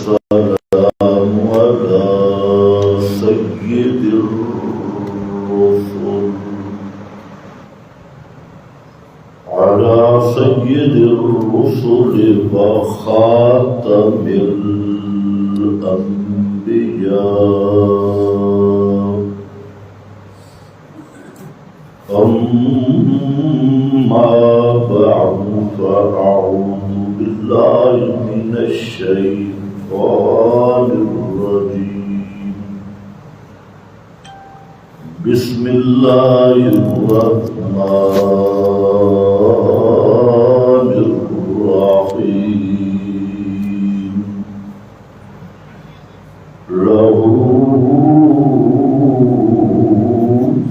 والسلام على سيد الرسل وخاتم الأنبياء. أما بعد فأعوذ بالله من الشيطان الرجيم. بسم الله الرحمن الرحيم. له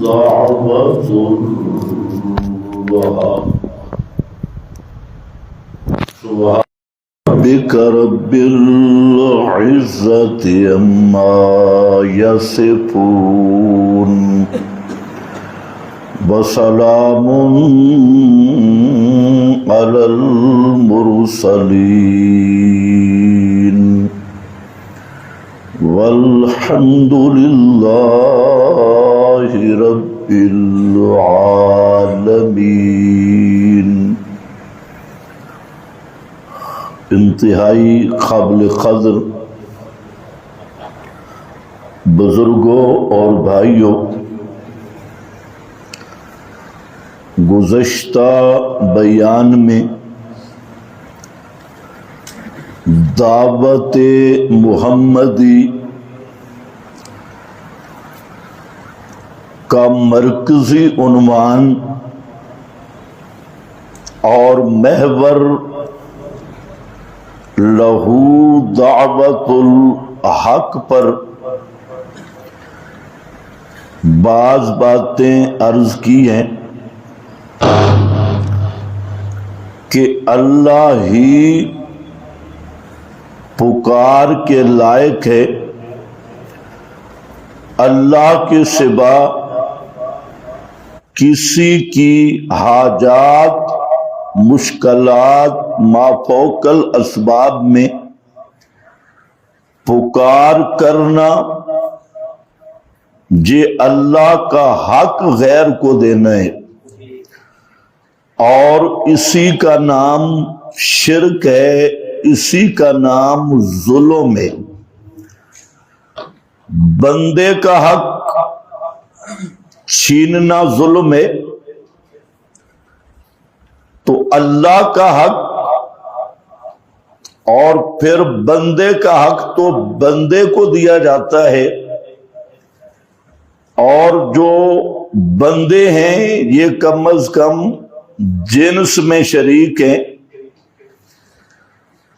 دعوة الحق. سبحان ربك رب العزة عما يصفون وسلام على المرسلين والحمد لله رب العالمين. انتہائی قابل قدر بزرگوں اور بھائیوں، گزشتہ بیان میں دعوت محمدی کا مرکزی عنوان اور محور لہو دعوت الحق پر بعض باتیں عرض کی ہیں کہ اللہ ہی پکار کے لائق ہے، اللہ کے سوا کسی کی حاجات مشکلات مافوق الاسباب میں پکار کرنا یہ اللہ کا حق غیر کو دینا ہے، اور اسی کا نام شرک ہے، اسی کا نام ظلم ہے۔ بندے کا حق چھیننا ظلم ہے، تو اللہ کا حق اور پھر بندے کا حق تو بندے کو دیا جاتا ہے، اور جو بندے ہیں یہ کم از کم جنس میں شریک ہیں،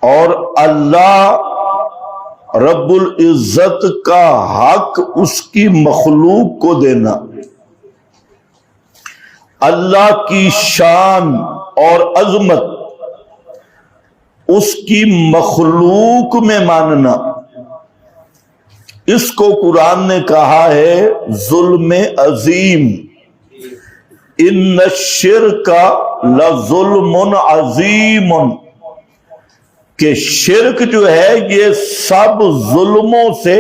اور اللہ رب العزت کا حق اس کی مخلوق کو دینا، اللہ کی شان اور عظمت اس کی مخلوق میں ماننا، اس کو قرآن نے کہا ہے ظلم عظیم۔ ان الشرک لظلم عظیم، کہ شرک جو ہے یہ سب ظلموں سے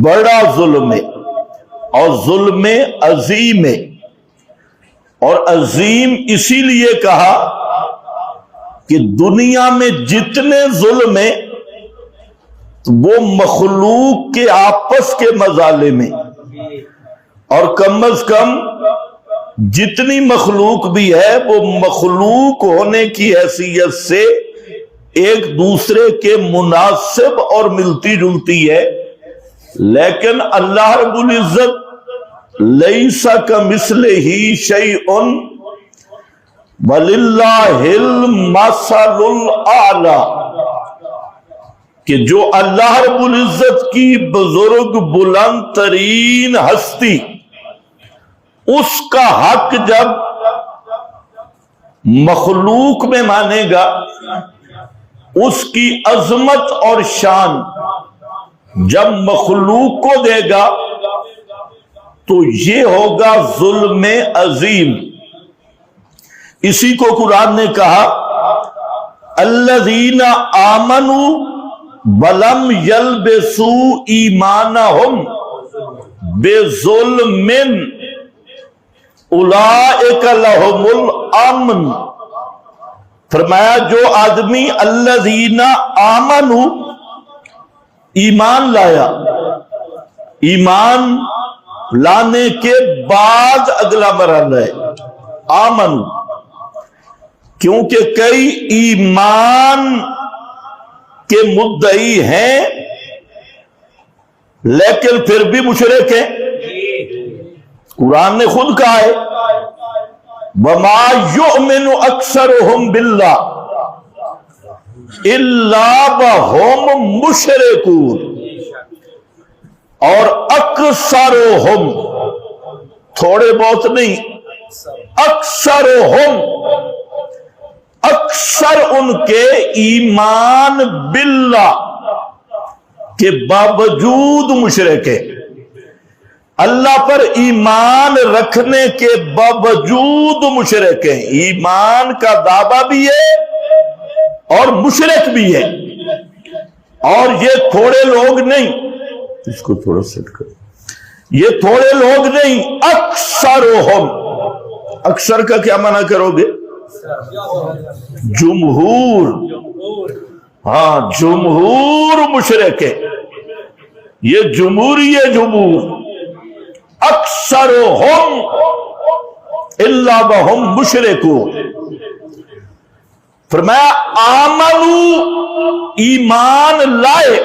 بڑا ظلم ہے اور ظلم عظیم ہے۔ اور عظیم اسی لیے کہا کہ دنیا میں جتنے ظلم ہیں وہ مخلوق کے آپس کے مظالم ہیں، اور کم از کم جتنی مخلوق بھی ہے وہ مخلوق ہونے کی حیثیت سے ایک دوسرے کے مناسب اور ملتی جلتی ہے، لیکن اللہ رب العزت لیس کمثلہ شیء وللہ المثل الاعلی، کہ جو اللہ رب العزت کی بزرگ بلند ترین ہستی، اس کا حق جب مخلوق میں مانے گا، اس کی عظمت اور شان جب مخلوق کو دے گا تو یہ ہوگا ظلم عظیم۔ اسی کو قرآن نے کہا الذین آمنوا وَلَمْ يَلْبِسُوا إِيمَانَهُمْ بِظُلْمٍ أُولَئِكَ لَهُمُ الْأَمْنُ. فرمایا جو آدمی الذین آمنوا ایمان لایا، ایمان لانے کے بعد اگلا مرحلہ ہے آمن، کیونکہ کئی ایمان کے مدعی ہیں لیکن پھر بھی مشرک ہیں. قرآن نے خود کہا ہے وَمَا يُؤْمِنُ أَكْثَرُهُمْ بِاللَّهِ إِلَّا وَهُمْ مُشْرِكُونَ. اور اکثرهم، تھوڑے بہت نہیں، اکثرهم، اکثر ان کے ایمان باللہ کے باوجود مشرک ہے. اللہ پر ایمان رکھنے کے باوجود مشرک ہیں. ایمان کا دعویٰ بھی ہے اور مشرک بھی ہے. اور یہ تھوڑے لوگ نہیں، اس کو تھوڑا سیٹ کرو، یہ تھوڑے لوگ نہیں، اکثرهم. اکثر کا کیا معنی کرو گے؟ جمہور. ہاں جمہور مشرک ہے، یہ جمہوری ہے جمہور. اکثرهم الا وهم مشرکون. فرمایا آمنو، ایمان لائے،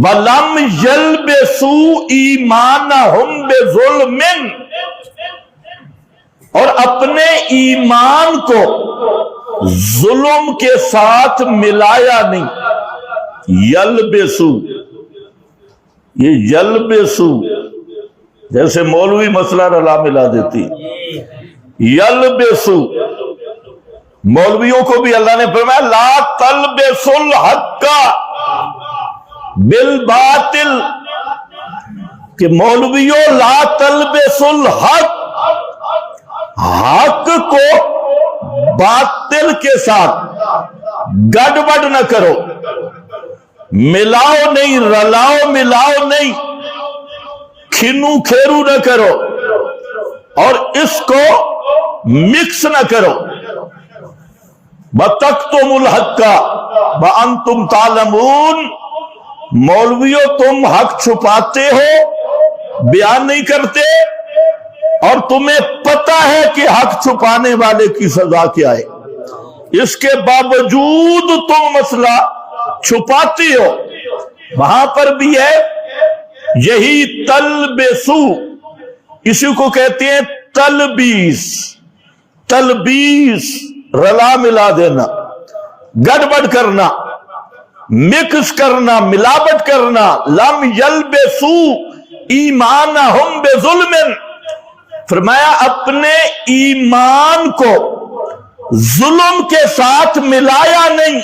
وَلَمْ يَلْبِسُوا إِيمَانَهُمْ بِظُلْمٍ، اور اپنے ایمان کو ظلم کے ساتھ ملایا نہیں. یلبسو، یہ یلبسو جیسے مولوی مسئلہ رلا ملا دیتی. یلبسو، مولویوں کو بھی اللہ نے فرمایا لا تلبسوا الحق بالباطل، کہ مولویوں لا تلبسوا الحق، حق کو باطل کے ساتھ گڑبڑ نہ کرو، ملاؤ نہیں، رلاؤ ملاؤ نہیں، کھنو کھیرو نہ کرو اور اس کو مکس نہ کرو. وَتَكْتُمُوا الْحَقَّ وَأَنْتُمْ تَعْلَمُونَ، مولویوں تم حق چھپاتے ہو، بیان نہیں کرتے، اور تمہیں پتہ ہے کہ حق چھپانے والے کی سزا کیا ہے، اس کے باوجود تم مسئلہ چھپاتے ہو. وہاں پر بھی ہے یہی تلبسو، اسی کو کہتے ہیں تلبیس. تلبیس رلا ملا دینا، گڑبڑ کرنا، مکس کرنا، ملاوٹ کرنا. لم یلبسو ایمانہم بظلم، فرمایا اپنے ایمان کو ظلم کے ساتھ ملایا نہیں.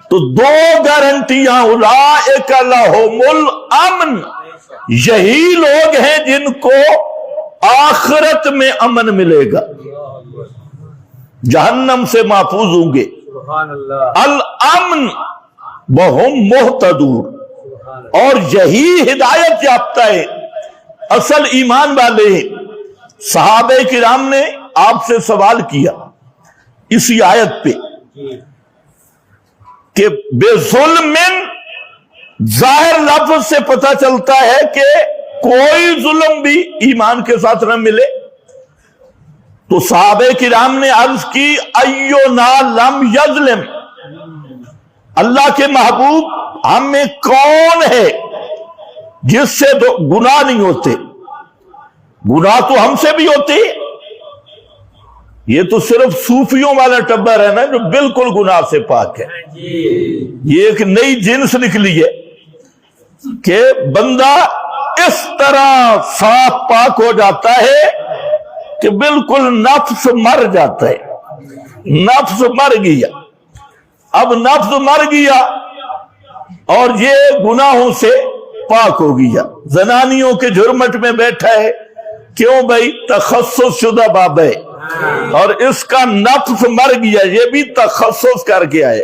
تو دو گارنٹیاں، اولئک لہم الامن، یہی لوگ ہیں جن کو آخرت میں امن ملے گا، جہنم سے محفوظ ہوں گے. الامن وہم مہتدون، اور یہی ہدایت یافتہ ہے، اصل ایمان والے ہیں. صحابہ کرام نے آپ سے سوال کیا اسی آیت پہ کہ بے ظلم، ظاہر لفظ سے پتہ چلتا ہے کہ کوئی ظلم بھی ایمان کے ساتھ نہ ملے. تو صحابہ کرام نے عرض کی ایونا لم یظلم، اللہ کے محبوب ہم میں کون ہے جس سے گناہ نہیں ہوتے؟ گناہ تو ہم سے بھی ہوتے، یہ تو صرف صوفیوں والا ٹبر ہے نا جو بالکل گناہ سے پاک ہے. یہ ایک نئی جنس نکلی ہے کہ بندہ اس طرح صاف پاک ہو جاتا ہے کہ بالکل نفس مر جاتا ہے. نفس مر گیا، اب نفس مر گیا اور یہ گناہوں سے پاک ہو گیا. زنانیوں کے جھرمٹ میں بیٹھا ہے، کیوں بھائی؟ تخصص شدہ بابا ہے اور اس کا نفس مر گیا، یہ بھی تخصص کر کے آئے.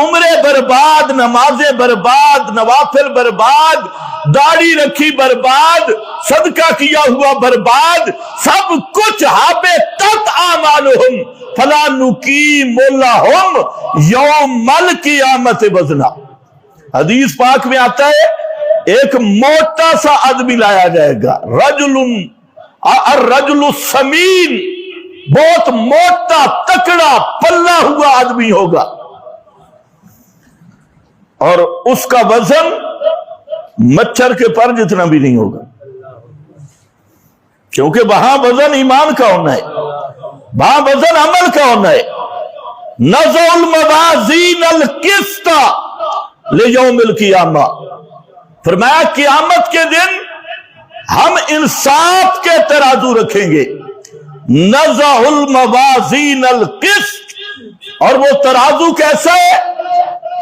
عمرے برباد، نمازیں برباد، نوافل برباد، داڑھی رکھی برباد، صدقہ کیا ہوا برباد، سب کچھ حبطت اعمالہم فلا نقیم لہم یوم القیامت وزنا۔ حدیث پاک میں آتا ہے ایک موٹا سا آدمی لایا جائے گا، الرجل السمین، بہت موٹا تکڑا پلا ہوا آدمی ہوگا، اور اس کا وزن مچھر کے پر جتنا بھی نہیں ہوگا، کیونکہ وہاں وزن ایمان کا ہونا ہے، وہاں وزن عمل کا ہونا ہے۔ نضع الموازین القسط لیوم القیامہ، فرمایا قیامت کے دن ہم انصاف کے ترازو رکھیں گے۔ نضع الموازین القسط، اور وہ ترازو کیسا ہے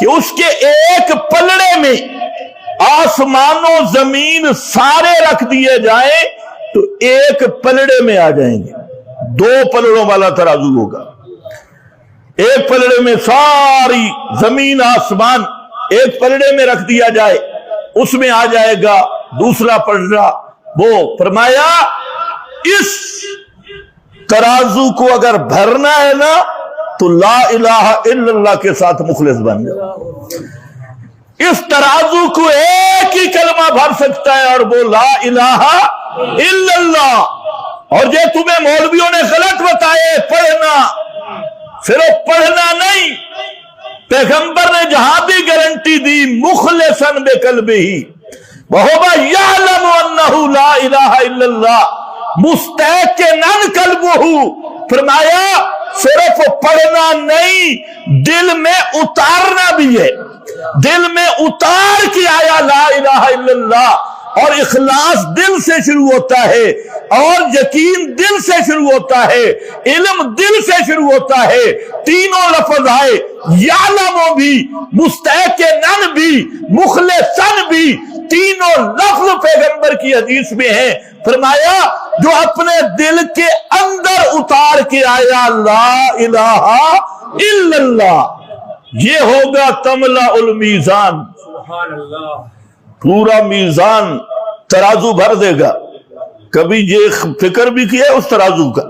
کہ اس کے ایک پلڑے میں آسمان و زمین سارے رکھ دیے جائیں تو ایک پلڑے میں آ جائیں گے۔ دو پلڑوں والا ترازو ہوگا، ایک پلڑے میں ساری زمین آسمان ایک پلڑے میں رکھ دیا جائے، اس میں آ جائے گا دوسرا پلڑا۔ وہ فرمایا اس ترازو کو اگر بھرنا ہے نا تو لا الہ الا اللہ کے ساتھ مخلص بن جاؤ۔ اس ترازو کو ایک ہی کلمہ بھر سکتا ہے، اور وہ لا الہ الا اللہ۔ اور یہ تمہیں مولویوں نے غلط بتائے پڑھنا، صرف پڑھنا نہیں، پیغمبر نے جہاں بھی گارنٹی دی مخلصاً بقلبہ وَهُوَ يَعْلَمُ أَنَّهُ لَا إِلَهَ إِلَّا اللَّهُ مُسْتَيْقِنًا قَلْبُهُ، فرمایا صرف پڑھنا نہیں، دل میں اتارنا بھی ہے، دل میں اتار کے آیا لا الہ الا اللہ، اور اخلاص دل سے شروع ہوتا ہے، اور یقین دل سے شروع ہوتا ہے، علم دل سے شروع ہوتا ہے۔ تینوں لفظ آئے، یعلم بھی، مستحقن بھی، مخلصن بھی، تینوں لفظ پیغمبر کی حدیث میں ہیں۔ فرمایا جو اپنے دل کے اندر اتار کے آیا لا الہ الا اللہ، یہ ہوگا تملا المیزان، پورا میزان ترازو بھر دے گا۔ کبھی یہ فکر بھی کیا ہے اس ترازو کا؟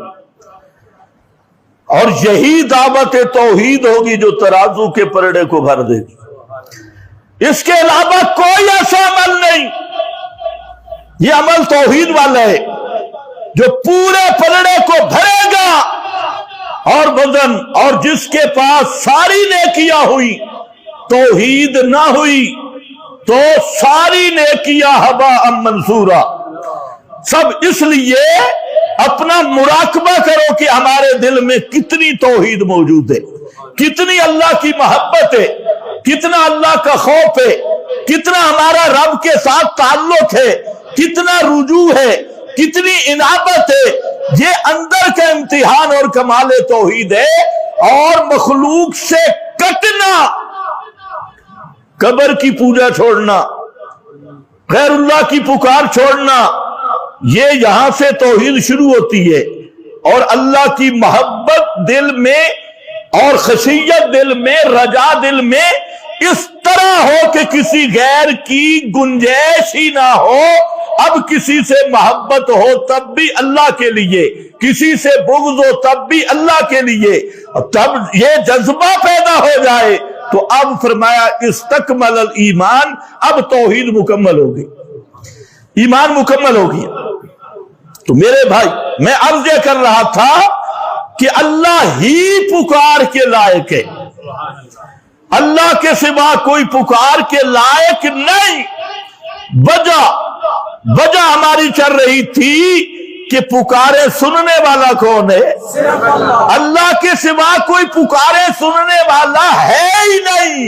اور یہی دعوت توحید ہوگی جو ترازو کے پلڑے کو بھر دے گی، اس کے علاوہ کوئی ایسا عمل نہیں۔ یہ عمل توحید والا ہے جو پورے پلڑے کو بھرے گا، اور وزن، اور جس کے پاس ساری نیکیاں ہوئی توحید نہ ہوئی تو ساری نیکیاں ہباء منثورا۔ سب اس لیے اپنا مراقبہ کرو کہ ہمارے دل میں کتنی توحید موجود ہے، کتنی اللہ کی محبت ہے، کتنا اللہ کا خوف ہے، کتنا ہمارا رب کے ساتھ تعلق ہے، کتنا رجوع ہے، کتنی انابت ہے۔ یہ اندر کا امتحان اور کمال توحید ہے۔ اور مخلوق سے کٹنا، قبر کی پوجا چھوڑنا، غیر اللہ کی پکار چھوڑنا، یہ یہاں سے توحید شروع ہوتی ہے۔ اور اللہ کی محبت دل میں اور خشیت دل میں، رجا دل میں اس طرح ہو کہ کسی غیر کی گنجائش ہی نہ ہو۔ اب کسی سے محبت ہو تب بھی اللہ کے لیے، کسی سے بغض ہو تب بھی اللہ کے لیے، تب یہ جذبہ پیدا ہو جائے تو اب فرمایا استکمل الایمان، اب توحید مکمل ہوگی، ایمان مکمل ہو گیا۔ تو میرے بھائی میں عرض یہ کر رہا تھا کہ اللہ ہی پکار کے لائق ہے، اللہ کے سوا کوئی پکار کے لائق نہیں۔ وجہ ہماری چل رہی تھی کہ پکارے سننے والا کون ہے؟ اللہ کے سوا کوئی پکارے سننے والا ہے ہی نہیں۔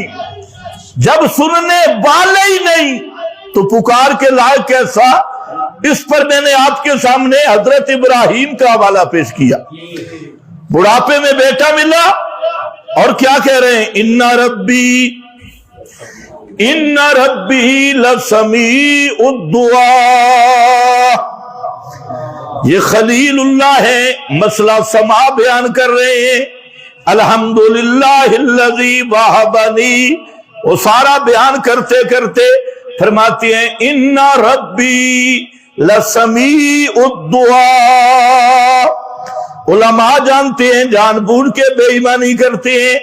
جب سننے والے ہی نہیں تو پکار کے لائق کیسا؟ اس پر میں نے آپ کے سامنے حضرت ابراہیم کا حوالہ پیش کیا۔ بڑھاپے میں بیٹا ملا اور کیا کہہ رہے ہیں؟ ان ربی لسمیع الدعاء۔ یہ خلیل اللہ ہے، مسئلہ سما بیان کر رہے ہیں الحمدللہ الذی وہبنی، وہ سارا بیان کرتے کرتے فرماتی ہیں ان ربی لسمیع الدعاء۔ علماء جانتے ہیں، جان بوجھ کے بے ایمانی کرتے ہیں۔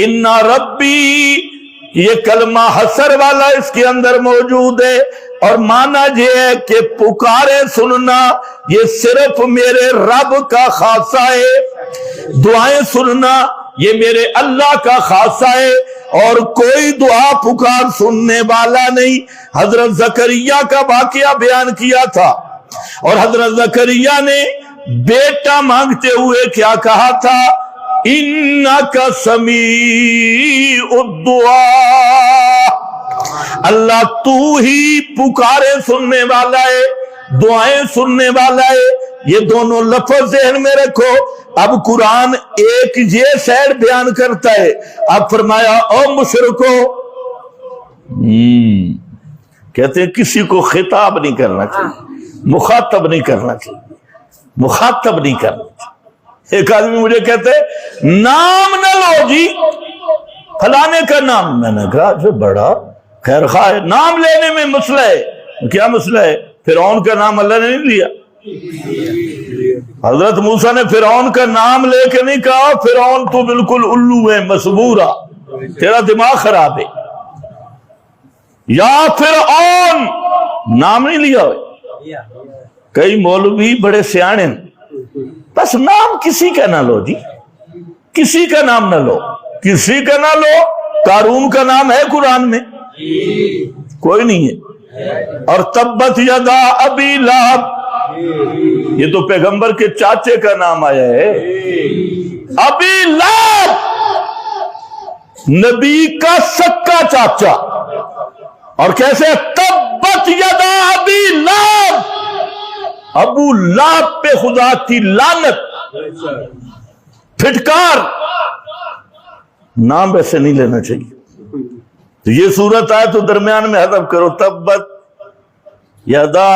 ان ربی، یہ کلمہ حسر والا اس کے اندر موجود ہے، اور معنی یہ ہے کہ پکارے سننا یہ صرف میرے رب کا خاصہ ہے، دعائیں سننا یہ میرے اللہ کا خاصہ ہے، اور کوئی دعا پکار سننے والا نہیں۔ حضرت زکریا کا واقعہ بیان کیا تھا، اور حضرت زکریا نے بیٹا مانگتے ہوئے کیا کہا تھا؟ اِنَّكَ سَمِيعُ الدُّعَاء، اللہ تو ہی پکارے سننے والا ہے، دعائیں سننے والا ہے۔ یہ دونوں لفظ ذہن میں رکھو۔ اب قرآن ایک یہ سیڈ بیان کرتا ہے، اب فرمایا او مشرکو، کہتے ہیں کسی کو خطاب نہیں کرنا چاہیے، مخاطب نہیں کرنا چاہیے، مخاطب نہیں کرنا چاہیے۔ ایک آدمی مجھے کہتے نام نہ لو جی فلانے کا نام، میں نے کہا جو بڑا خیر خواہ ہے، نام لینے میں مسئلہ ہے۔ کیا مسئلہ ہے؟ فرعون کا نام اللہ نے نہیں لیا، حضرت موسیٰ نے فرعون کا نام لے کے نہیں کہا فرعون تو بالکل الو ہے، مسبورہ، تیرا دماغ خراب ہے، یا فرعون نام نہیں لیا۔ کئی مولوی بڑے سیانے، بس نام کسی کا نہ لو جی، کسی کا نام نہ لو، کسی کا نہ لو۔ قارون کا نام ہے قرآن میں؟ کوئی نہیں ہے۔ اور تبت یدا ابی لہب، یہ تو پیغمبر کے چاچے کا نام آیا ہے، ابی لہب، نبی کا سکا چاچا۔ اور کیسے؟ تبت یدا ابی لہب، ابو لہب پہ خدا کی لعنت، پھٹکار۔ نام ویسے نہیں لینا چاہیے۔ تو یہ صورت آئے تو درمیان میں حذف کرو، تبت یدا،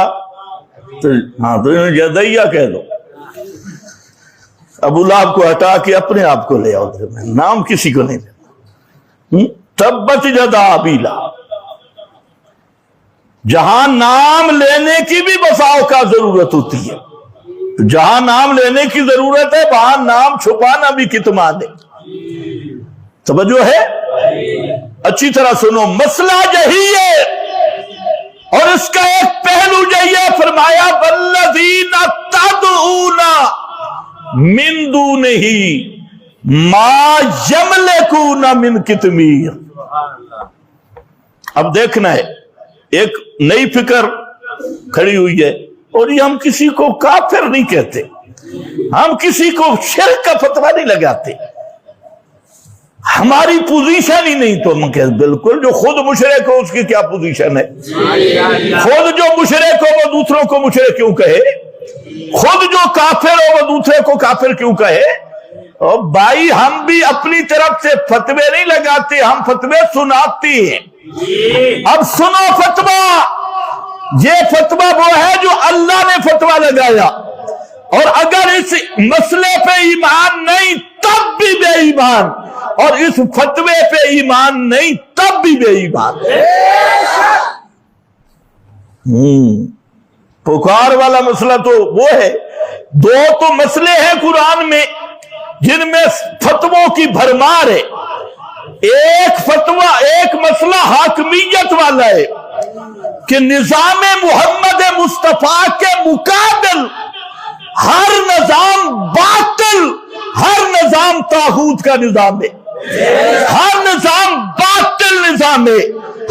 ہاں تو یدیا کہہ دو، ابو لہب کو ہٹا کے اپنے آپ کو لے آؤ درمیان، نام کسی کو نہیں لینا۔ تبت یدا ابی لہب، جہاں نام لینے کی بھی بساؤ کا ضرورت ہوتی ہے، جہاں نام لینے کی ضرورت ہے وہاں نام چھپانا بھی کتمان ہے۔ توجہ ہے؟ اچھی طرح سنو، مسئلہ یہی ہے، اور اس کا ایک پہلو یہی ہے، فرمایا والذین تدعون من دونہ ما یملکون من قطمیر۔ اب دیکھنا ہے، ایک نئی فکر کھڑی ہوئی ہے، اور یہ ہم کسی کو کافر نہیں کہتے، ہم کسی کو شرک کا فتویٰ نہیں لگاتے، ہماری پوزیشن ہی نہیں۔ تو ہم کہتے بالکل جو خود مشرک ہو اس کی کیا پوزیشن ہے؟ خود جو مشرک ہو وہ دوسروں کو مشرک کیوں کہے؟ خود جو کافر ہو وہ دوسرے کو کافر کیوں کہے؟ اور بھائی ہم بھی اپنی طرف سے فتوے نہیں لگاتے، ہم فتوے سناتے ہیں۔ اب سنو فتویٰ، یہ فتویٰ وہ ہے جو اللہ نے فتویٰ لگایا، اور اگر اس مسئلے پہ ایمان نہیں تب بھی بے ایمان، اور اس فتوے پہ ایمان نہیں تب بھی بے ایمان۔ پکار والا مسئلہ تو وہ ہے، دو تو مسئلے ہیں قرآن میں جن میں فتووں کی بھرمار ہے۔ ایک فتویٰ، ایک مسئلہ حاکمیت والا ہے کہ نظام محمد مصطفیٰ کے مقابل ہر نظام باطل، ہر نظام طاغوت کا نظام ہے، ہر نظام باطل نظام ہے،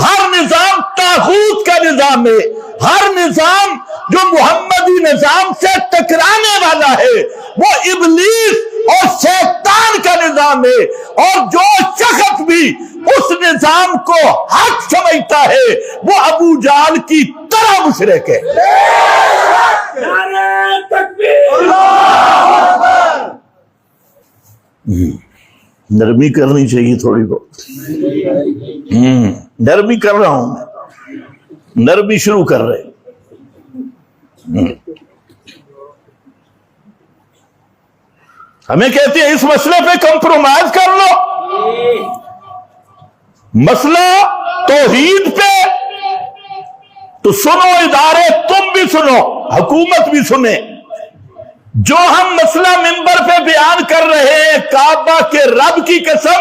ہر نظام طاغوت کا نظام ہے، ہر نظام جو محمدی نظام سے ٹکرانے والا ہے وہ ابلیس اور شیطان کا نظام ہے، اور جو شخص بھی اس نظام کو حق سمجھتا ہے وہ ابو جہل کی طرح مشرک ہے۔ نرمی کرنی چاہیے تھوڑی بہت، نرمی کر رہا ہوں میں، نرمی شروع کر رہے۔ ہمیں کہتے ہیں اس مسئلے پہ کمپرومائز کر لو. مسئلہ توحید پہ تو سنو ادارے، تم بھی سنو، حکومت بھی سنے. جو ہم مسئلہ منبر پہ بیان کر رہے ہیں، کعبہ کے رب کی قسم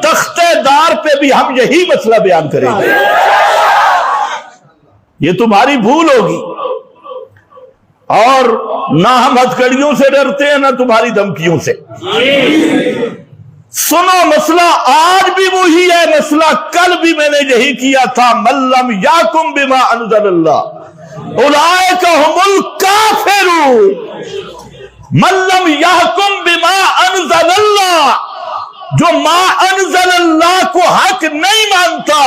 تختے دار پہ بھی ہم یہی مسئلہ بیان کریں گے. یہ تمہاری بھول ہوگی. اور نہ ہم ہتھکڑیوں سے ڈرتے ہیں، نہ تمہاری دھمکیوں سے. سنو، مسئلہ آج بھی وہی ہے، مسئلہ کل بھی میں نے یہی کیا تھا. من لم یحکم بما انزل اللہ اولئک هم الکافرون. من لم یحکم بما انزل اللہ، جو ما انزل اللہ کو حق نہیں مانتا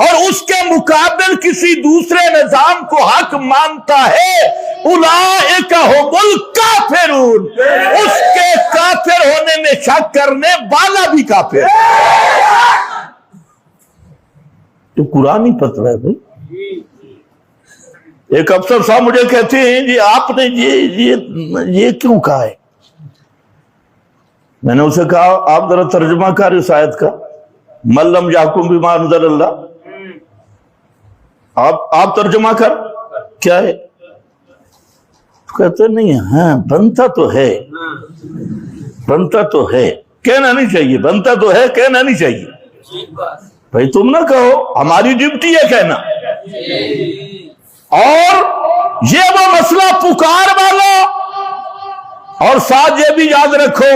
اور اس کے مقابل کسی دوسرے نظام کو حق مانتا ہے، اولئک هم الکافرون، اس کے کافر ہونے میں شک کرنے والا بھی کافر. تو قرآن ہی پتہ ہے بھائی. ایک افسر صاحب مجھے کہتے ہیں جی آپ نے یہ کیوں کہا ہے؟ میں نے اسے کہا آپ ذرا ترجمہ کر اس آیت کا، من لم یحکم بما انزل اللہ. آپ ترجمہ کر، کیا ہے؟ کہتے نہیں، ہاں بنتا تو ہے، بنتا تو ہے، کہنا نہیں چاہیے. بنتا تو ہے، کہنا نہیں چاہیے. بھائی تم نہ کہو، ہماری ڈیوٹی ہے کہنا. اور یہ وہ مسئلہ پکار والا، اور ساتھ یہ بھی یاد رکھو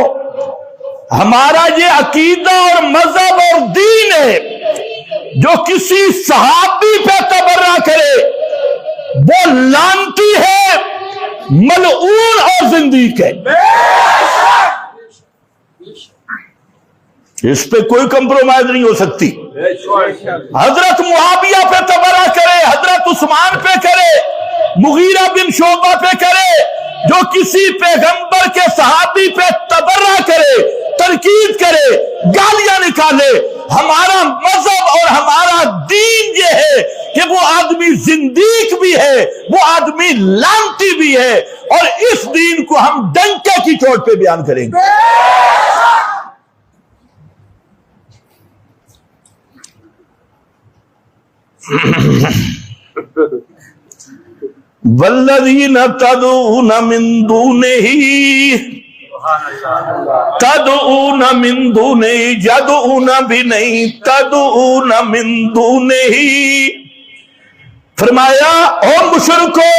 ہمارا یہ عقیدہ اور مذہب اور دین ہے، جو کسی صحابی پہ تبرہ کرے وہ لعنتی ہے، ملعون اور زندیق ہے. اس پہ کوئی کمپرومائز نہیں ہو سکتی. حضرت معاویہ پہ تبرہ کرے، حضرت عثمان پہ کرے، مغیرہ بن شعبہ پہ کرے، جو کسی پیغمبر کے صحابی پہ تبرہ کرے، تنقید کرے، گالیاں نکالے، ہمارا مذہب اور ہمارا دین یہ ہے کہ وہ آدمی زندیق بھی ہے، وہ آدمی لعنتی بھی ہے، اور اس دین کو ہم ڈنکے کی چوٹ پہ بیان کریں گے. والذین تدعون من دونہ تدعون من دونہ، یدعون بھی نہیں، تدعون من دونہ. فرمایا او مشرکو،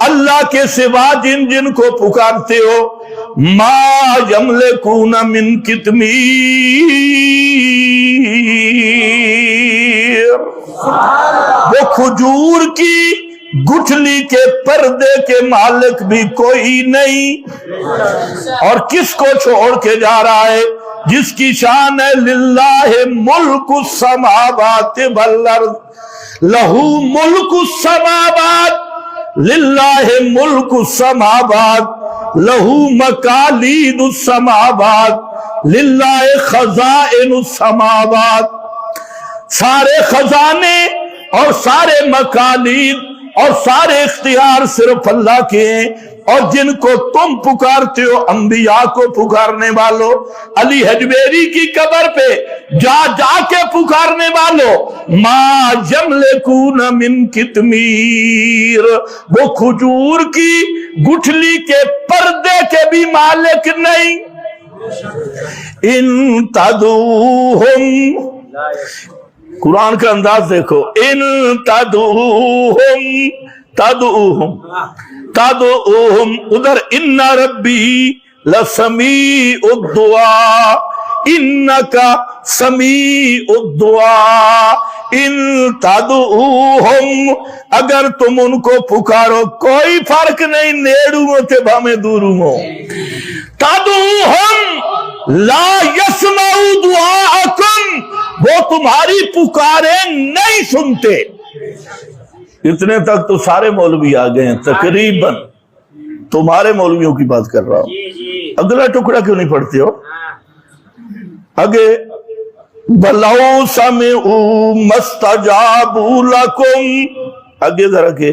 اللہ کے سوا جن جن کو پکارتے ہو، ما یملکون من قطمیر، وہ کھجور کی گٹھلی کے پردے کے مالک بھی کوئی نہیں. اور کس کو چھوڑ کے جا رہا ہے؟ جس کی شان ہے للہ ملک السماوات والارض، لہو ملک السماوات، للہ ملک السماوات، لہو مقالید السماوات، للہ خزائن السماوات. سارے خزانے اور سارے مقالید اور سارے اختیار صرف اللہ کے ہیں. اور جن کو تم پکارتے ہو، انبیاء کو پکارنے والوں، علی حجویری کی قبر پہ جا جا کے پکارنے والوں، ما یملکون من قطمیر، وہ کھجور کی گٹھلی کے پردے کے بھی مالک نہیں. ان تدعوہم، قرآن کا انداز دیکھو، ان تدعوہم، تدعوہم تدعوہم، ادھر ان ربی لسمیع الدعاء، انکا سمیع الدعاء. ان تدعوہم، اگر تم ان کو پکارو، کوئی فرق نہیں نیڑوں ہو تے بھامے دوروں ہو. تدعوہم لا یسمعوا دعاءکم، وہ تمہاری پکاریں نہیں سنتے. اتنے تک تو سارے مولوی آ گئے ہیں تقریباً. تمہارے مولویوں کی بات کر رہا ہوں. اگلا ٹکڑا کیوں نہیں پڑھتے ہو؟ آگے وَلَوْ سَمِعُوا مَسْتَجَابُوا لَكُمْ، آگے ذرا کہ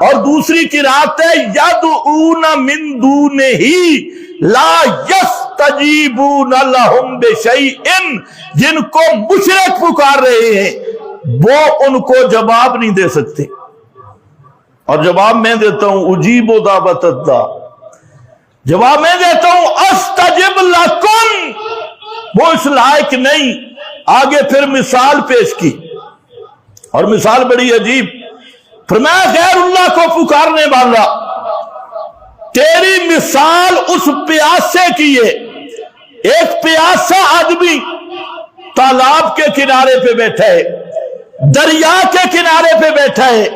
اور دوسری قرات ہے یدعون من دونہ لا یستجیبون لہم بشیء، جن کو مشرک پکار رہے ہیں وہ ان کو جواب نہیں دے سکتے، اور جواب میں دیتا ہوں اجیب دعوت الداع، جواب میں دیتا ہوں استجب لکم، وہ اس لائق نہیں۔ آگے پھر مثال پیش کی، اور مثال بڑی عجیب، فرمایا غیر اللہ کو پکارنے والا، تیری مثال اس پیاسے کی ہے، ایک پیاسا آدمی تالاب کے کنارے پہ بیٹھا ہے، دریا کے کنارے پہ بیٹھا ہے،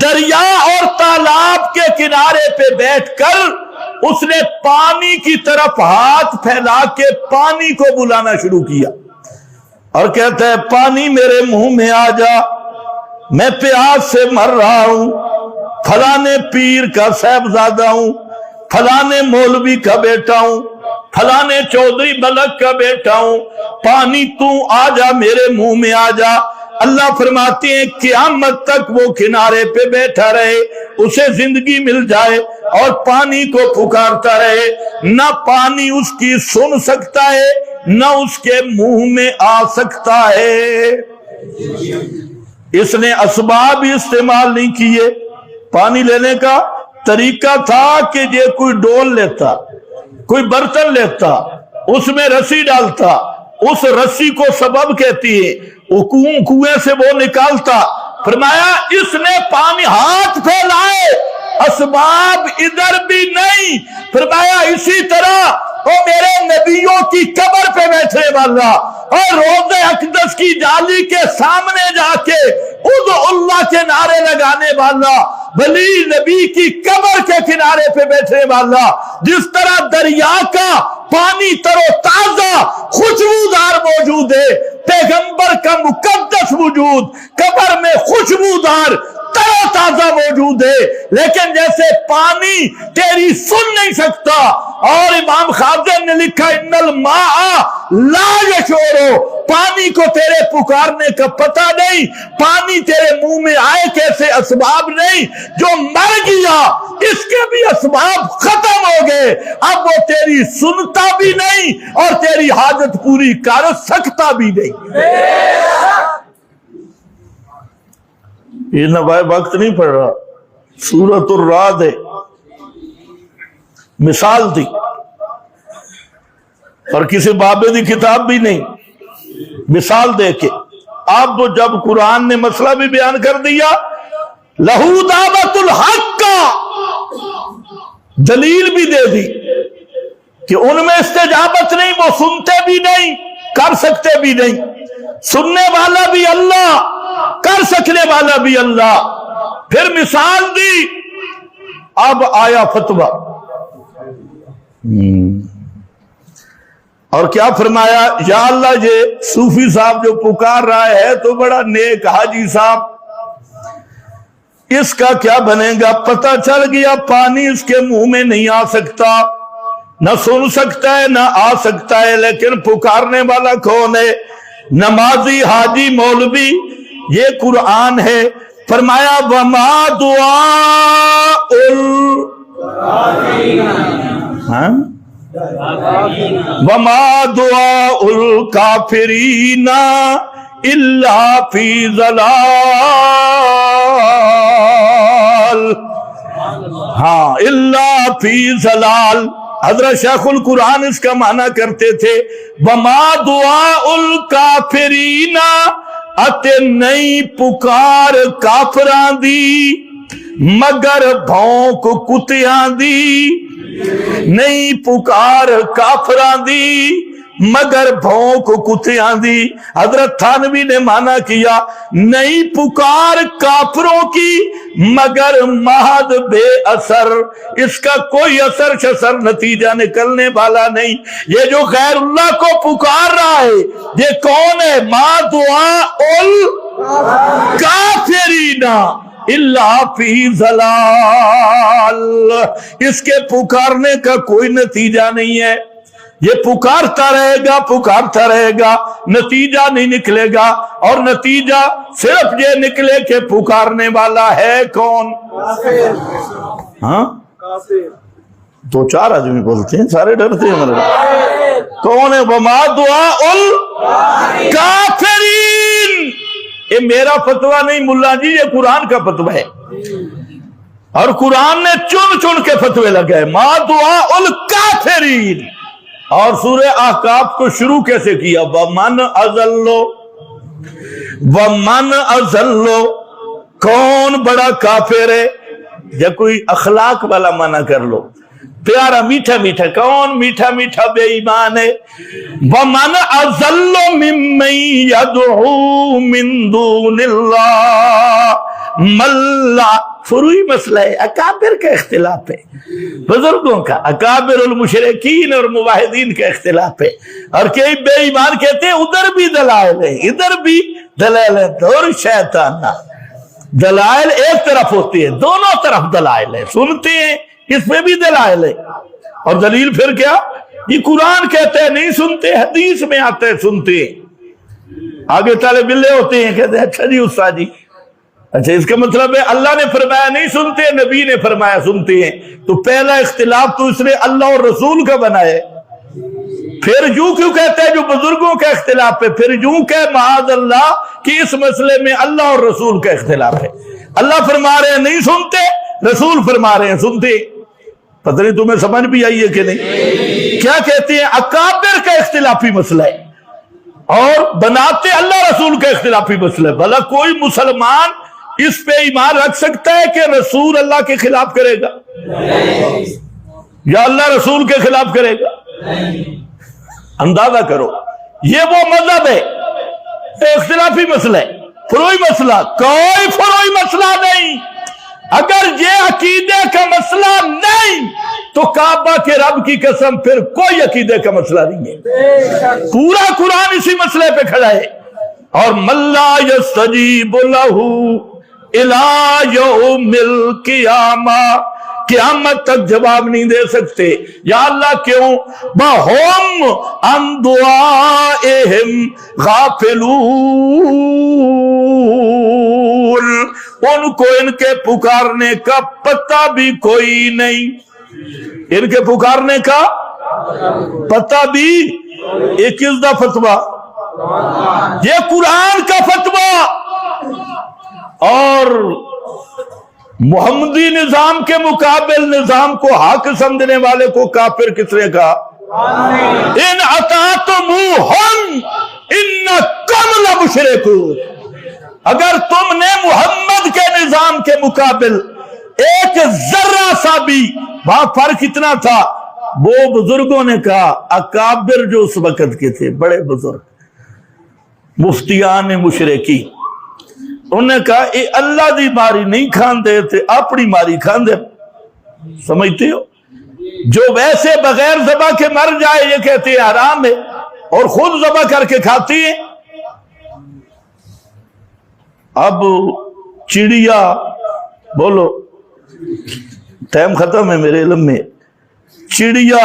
دریا اور تالاب کے کنارے پہ بیٹھ کر اس نے پانی کی طرف ہاتھ پھیلا کے پانی کو بلانا شروع کیا اور کہتا ہے پانی میرے منہ میں آ جا، میں پیاس سے مر رہا ہوں، فلانے پیر کا صاحبزادہ ہوں، فلانے مولوی کا بیٹا ہوں، فلانے چودھری ملک کا بیٹا ہوں، پانی تو آ جا، میرے منہ میں آ جا۔ اللہ فرماتے ہیں قیامت تک وہ کنارے پہ بیٹھا رہے، اسے زندگی مل جائے اور پانی کو پکارتا رہے، نہ پانی اس کی سن سکتا ہے نہ اس کے منہ میں آ سکتا ہے۔ اس نے اسباب استعمال نہیں کیے، پانی لینے کا طریقہ تھا کہ یہ کوئی ڈول لیتا، کوئی برتن لیتا، اس میں رسی ڈالتا، اس رسی کو سبب کہتی ہے، کنویں سے وہ نکالتا۔ فرمایا اس نے پانی ہاتھ پھیلائے، اسباب ادھر بھی نہیں۔ فرمایا اسی طرح وہ میرے نبیوں کی قبر پہ بیٹھنے والا اور روضہ اقدس کی جالی کے سامنے جا کے ادعو اللہ کے نعرے لگانے والا، ولی نبی کی قبر کے کنارے پہ بیٹھنے والا، جس طرح دریا کا پانی تر و تازہ خوشبودار موجود ہے، پیغمبر کا مقدس وجود قبر میں خوشبودار تر و تازہ موجود ہے، لیکن جیسے پانی تیری سن نہیں سکتا، اور امام خازن نے لکھا ان الماء لا یشعر، پانی کو تیرے پکارنے کا پتہ نہیں، پانی تیرے منہ میں آئے کیسے اسباب نہیں، جو مر گیا اس کے بھی اسباب ختم ہو گئے، اب وہ تیری سنتا بھی نہیں اور تیری حاجت پوری کر سکتا بھی نہیں۔ یہ نوائے وقت نہیں پڑھ رہا، سورۃ الرعد ہے، مثال تھی، اور کسی بابے دی کتاب بھی نہیں، مثال دے کے۔ اب تو جب قرآن نے مسئلہ بھی بیان کر دیا، لہو دعوت الحق کا دلیل بھی دے دی کہ ان میں استجابت نہیں، وہ سنتے بھی نہیں، کر سکتے بھی نہیں، سننے والا بھی اللہ، کر سکنے والا بھی اللہ۔ پھر مثال دی، اب آیا فتویٰ، اور کیا فرمایا، یا اللہ یہ صوفی صاحب جو پکار رہا ہے تو بڑا نیک حاجی صاحب، اس کا کیا بنے گا؟ پتہ چل گیا پانی اس کے منہ میں نہیں آ سکتا، نہ سن سکتا ہے نہ آ سکتا ہے، لیکن پکارنے والا کون ہے؟ نمازی، حاجی، مولوی۔ یہ قرآن ہے۔ فرمایا وما دعاء وما دعاء الکافرین الا فی ضلال، ہاں الا فی ضلال۔ حضرت شیخ القرآن اس کا معنی کرتے تھے وما دعاء الکافرین، اتے نہیں پکار کافران دی مگر بھونک کتیاں دی، نہیں پکار کافران دی مگر بھونک کتیاں دی۔ حضرت تھانوی نے مانا کیا نہیں پکار کافروں کی مگر محض بے اثر، اس کا کوئی اثر شسر نتیجہ نکلنے والا نہیں۔ یہ جو غیر اللہ کو پکار رہا ہے یہ کون ہے؟ ما دعاء الکافرین الا فی ضلال، اس کے پکارنے کا کوئی نتیجہ نہیں ہے۔ یہ پکارتا رہے گا, نتیجہ نہیں نکلے گا, اور نتیجہ صرف یہ نکلے کہ پکارنے والا ہے کون؟ ہاں دو چار آدمی بولتے ہیں, سارے ڈرتے ہیں میرے. کون ہے؟ وما دعاء الکافرین. یہ میرا فتویٰ نہیں ملا جی, یہ قرآن کا فتویٰ ہے, اور قرآن نے چن چن کے فتوے لگائے. ما دعاء الکافرین. اور سورہ احقاف کو شروع کیسے کیا؟ ومن اضل, کون بڑا کافر ہے؟ یا کوئی اخلاق والا منع کر لو, پیارا میٹھا میٹھا, کون میٹھا میٹھا بے ایمان ہے؟ ومن اضل ممن يدعو من دون اللہ ملا. فروئی مسئلہ ہے, اکابر کا اختلاف ہے, بزرگوں کا, اکابر المشرکین اور موحدین کا اختلاف ہے. اور کئی بے ایمان کہتے ہیں ادھر بھی دلائل ہے, ادھر بھی دلائل ہے. اور شیطانہ دلائل ایک طرف ہوتی ہے, دونوں طرف دلائل ہے, سنتے ہیں اس میں بھی دلائل ہے. اور دلیل پھر کیا؟ یہ قرآن کہتے ہیں نہیں سنتے, حدیث میں آتے ہیں سنتے ہیں. آگے طالب علم ہوتے ہیں, کہتے ہیں اچھا جی استاد جی, اچھا اس کا مطلب ہے اللہ نے فرمایا نہیں سنتے, نبی نے فرمایا سنتے ہیں. تو پہلا اختلاف تو اس نے اللہ اور رسول کا بنایا. پھر یوں کیوں کہتا ہے جو بزرگوں کا اختلاف ہے؟ پھر یوں کہ معاذ اللہ کہ اس مسئلے میں اللہ اور رسول کا اختلاف ہے. اللہ فرما رہے ہیں نہیں سنتے, رسول فرما رہے ہیں سنتے. پتہ نہیں تمہیں سمجھ بھی آئی ہے کہ نہیں؟ کیا کہتے ہیں؟ اکابر کا اختلافی مسئلہ ہے, اور بناتے اللہ رسول کا اختلافی مسئلہ ہے. بھلا کوئی مسلمان اس پہ ایمان رکھ سکتا ہے کہ رسول اللہ کے خلاف کرے گا یا اللہ رسول کے خلاف کرے گا؟ اندازہ کرو, یہ وہ مذہب ہے, اختلافی مسئلہ ہے, فروعی مسئلہ. کوئی فروعی مسئلہ نہیں. اگر یہ عقیدے کا مسئلہ نہیں تو کعبہ کے رب کی قسم پھر کوئی عقیدے کا مسئلہ نہیں ہے. پورا قرآن اسی مسئلے پہ کھڑا ہے. اور مَلَّا يَسْتَجِيبُ لَهُ إِلَى يَوْمِ الْقِيَامَةِ, قیامت تک جواب نہیں دے سکتے. یا اللہ کیوں؟ وَهُمْ عَنْ دُعَائِهِمْ غَافِلُونَ. ان کو ان کے پکارنے کا پتہ بھی کوئی نہیں. ان کے پکارنے کا پتہ بھی. یہ کس دا فتویٰ؟ یہ قرآن کا فتویٰ. اور محمدی نظام کے مقابل نظام کو حق سمجھنے والے کو کافر کس نے کہا؟ ان اطاعتموہم انکم لمشرکون. اگر تم نے محمد کے نظام کے مقابل ایک ذرہ سا بھی, وہاں فرق اتنا تھا, وہ بزرگوں نے کہا, اکابر جو اس وقت کے تھے, بڑے بزرگ مفتیان مشرکی, انہوں نے کہا اے اللہ دی ماری نہیں کھان دے تھے, اپنی ماری کھان دے. سمجھتے ہو؟ جو ویسے بغیر ذبح کے مر جائے یہ کہتے ہیں حرام ہے, اور خود ذبح کر کے کھاتی ہیں. اب چڑیا, بولو ٹائم ختم ہے میرے علم میں, چڑیا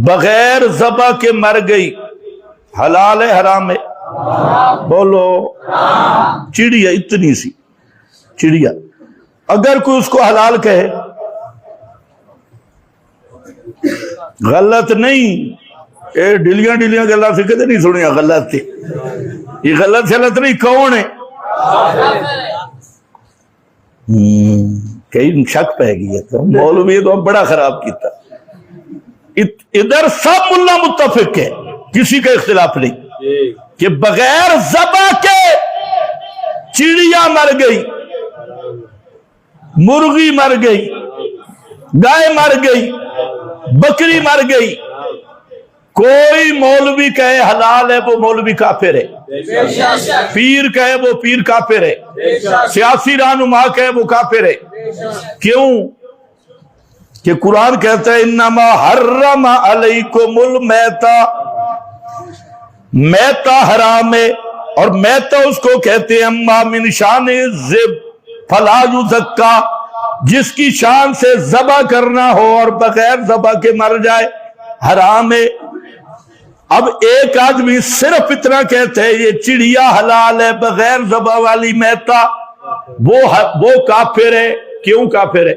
بغیر ذبح کے مر گئی, حلال ہے حرام ہے؟ بولو. چڑیا اتنی سی چڑیا, اگر کوئی اس کو حلال کہے, غلط نہیں, اے ڈلیاں ڈلیاں گلا سے کہتے نہیں سنیا, غلط تھی یہ, غلط غلط نہیں. کون ہے؟ کئی شک پہ گئی ہے, تو مولوی تو ہم بڑا خراب کیتا. ادھر سب ملا متفق ہے, کسی کا اختلاف نہیں کہ بغیر ذبح کے چڑیا مر گئی, مرغی مر گئی, گائے مر گئی, بکری مر گئی, کوئی مولوی کہے حلال ہے وہ مولوی کافر ہے, پیر کہے وہ پیر کافر ہے, سیاسی رہنما کہے وہ کافر ہے. کیوں؟ کہ قرآن کہتا ہے انما حرم علیکم المیتہ, میتہ حرام ہے, اور میتہ اس کو کہتے ہیں اما من شان ذب فلا یزکا, جس کی شان سے ذبح کرنا ہو اور بغیر ذبح کے مر جائے حرام ہے۔ اب ایک آدمی صرف اتنا کہتے ہیں یہ چڑیا حلال ہے بغیر ذبح والی میتا، وہ کافر ہے۔ کیوں کافر ہے؟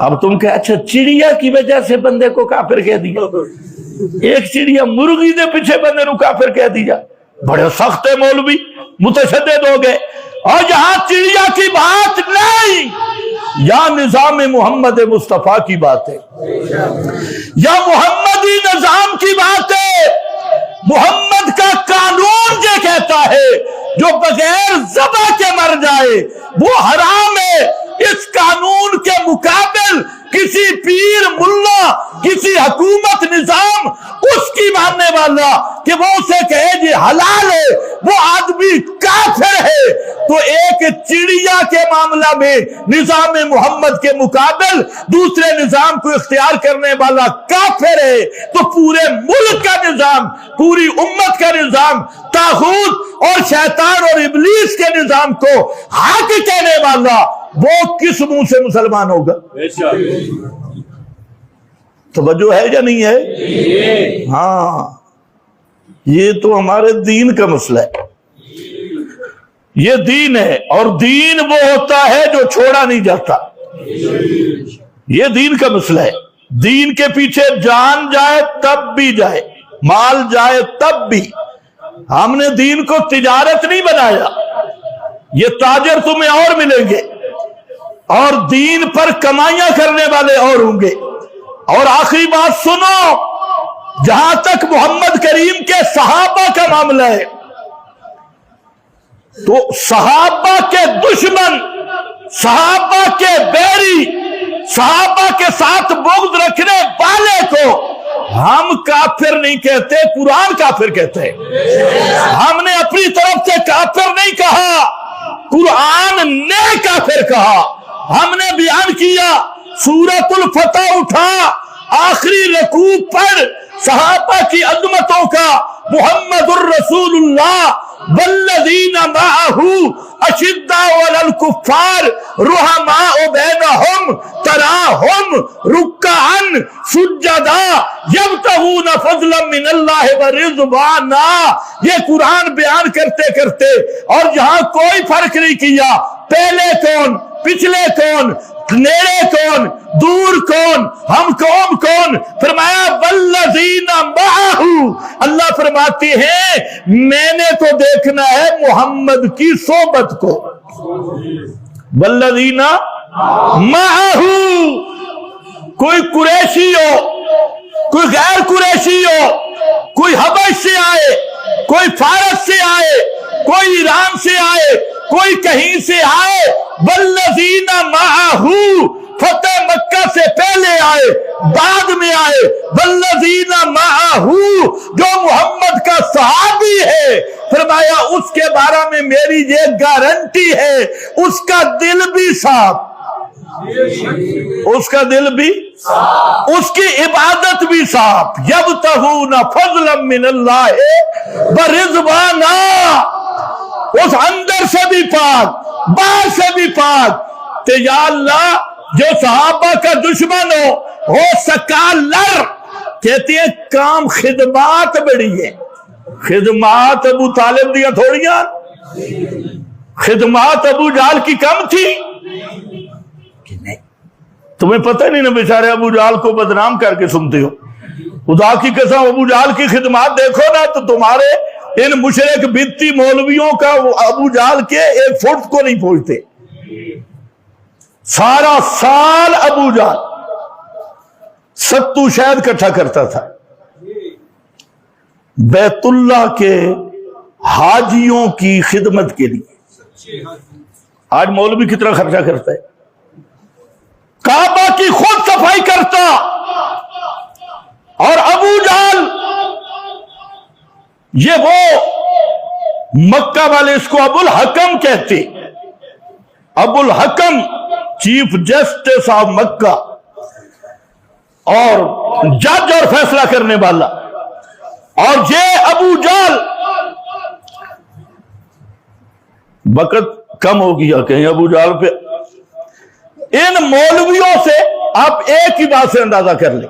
اب تم کہ اچھا چڑیا کی وجہ سے بندے کو کافر کہہ دیا، ایک چڑیا مرغی دے پیچھے بندے کو کافر کہہ دیا، بڑے سخت مولوی متشدد ہو گئے۔ اور یہاں چڑیا کی بات نہیں، یا نظام محمد مصطفیٰ کی بات ہے، یا محمدی نظام کی بات ہے۔ محمد کا قانون یہ کہتا ہے جو بغیر ذبح کے مر جائے وہ حرام ہے۔ اس قانون کے مقابل کسی پیر ملا، کسی حکومت نظام اس کی ماننے والا کہ وہ اسے کہے جی حلال ہے، وہ آدمی کافر ہے۔ تو ایک چڑیا کے معاملہ میں نظام محمد کے مقابل دوسرے نظام کو اختیار کرنے والا کافر ہے، تو پورے ملک کا نظام، پوری امت کا نظام، طاغوت اور شیطان اور ابلیس کے نظام کو حق کہنے والا وہ کس منہ سے مسلمان ہوگا؟ توجہ ہے یا نہیں ہے؟ ہاں، یہ تو ہمارے دین کا مسئلہ ہے، یہ دین ہے، اور دین وہ ہوتا ہے جو چھوڑا نہیں جاتا، یہ دین کا مسئلہ ہے۔ دین کے پیچھے جان جائے تب بھی جائے، مال جائے تب بھی۔ ہم نے دین کو تجارت نہیں بنایا، یہ تاجر تمہیں اور ملیں گے اور دین پر کمائیاں کرنے والے اور ہوں گے۔ اور آخری بات سنو، جہاں تک محمد کریم کے صحابہ کا معاملہ ہے تو صحابہ کے دشمن، صحابہ کے بیری، صحابہ کے ساتھ بغض رکھنے والے کو ہم کافر نہیں کہتے، قرآن کافر کہتے ہیں۔ ہم نے اپنی طرف سے کافر نہیں کہا، قرآن نے کافر کہا۔ ہم نے بیان کیا، سورۃ الفتح اٹھا، آخری رکوع پر صحابہ کی عظمتوں کا، محمد الرسول اللہ والذین معہ اشداء علی الکفار رحماء بینہم تراہم رکعا سجدا یبتغون فضلا من اللہ ورضوانا۔ یہ قرآن بیان کرتے کرتے اور یہاں کوئی فرق نہیں کیا، پہلے کون، پچھلے کون، نیڑے کون، دور کون، ہم قوم کون، فرمایا والذین معہ۔ اللہ فرماتے ہیں میں نے تو دیکھنا ہے محمد کی صحبت کو، والذین معہ، کوئی قریشی ہو، کوئی غیر قریشی ہو، کوئی حبش سے آئے، کوئی فارس سے آئے، کوئی ایران سے آئے، کوئی کہیں سے آئے، والذین معہ، فتح مکہ سے پہلے آئے بعد میں آئے، والذین معہ، جو محمد کا صحابی ہے، فرمایا اس کے بارے میں میری یہ گارنٹی ہے اس کا دل بھی صاف، اس کا دل بھی، اس کی عبادت بھی صاف، یبتغون فضلا من اللہ ورضوانا، اس اندر سے بھی پاک باہر سے بھی پاک۔ کہ یا اللہ جو صحابہ کا دشمن ہو سکالر، کہتے ہیں کام خدمات بڑی ہے، خدمات ابو طالب دیا تھوڑیاں، خدمات ابو جہل کی کم تھی کہ نہیں؟ تمہیں پتہ نہیں نا بیچارے ابو جہل کو بدنام کر کے سنتے ہو، خدا کی قسم ابو جہل کی خدمات دیکھو نا تو تمہارے ان مشرک بدتی مولویوں کا ابو جہل کے 1 فٹ کو نہیں پہنچتے۔ سارا سال ابو جہل ستو شہد اکٹھا کرتا تھا بیت اللہ کے حاجیوں کی خدمت کے لیے۔ آج مولوی کتنا خرچہ کرتا ہے، کعبہ کی خود صفائی کرتا، اور ابو جہل یہ وہ مکہ والے اس کو ابو الحکم کہتے، ابو الحکم چیف جسٹس آف مکہ اور جج اور فیصلہ کرنے والا، اور یہ ابو جہل، وقت کم ہو گیا کہیں ابو جہل پہ، ان مولویوں سے آپ ایک ہی بات سے اندازہ کر لیں،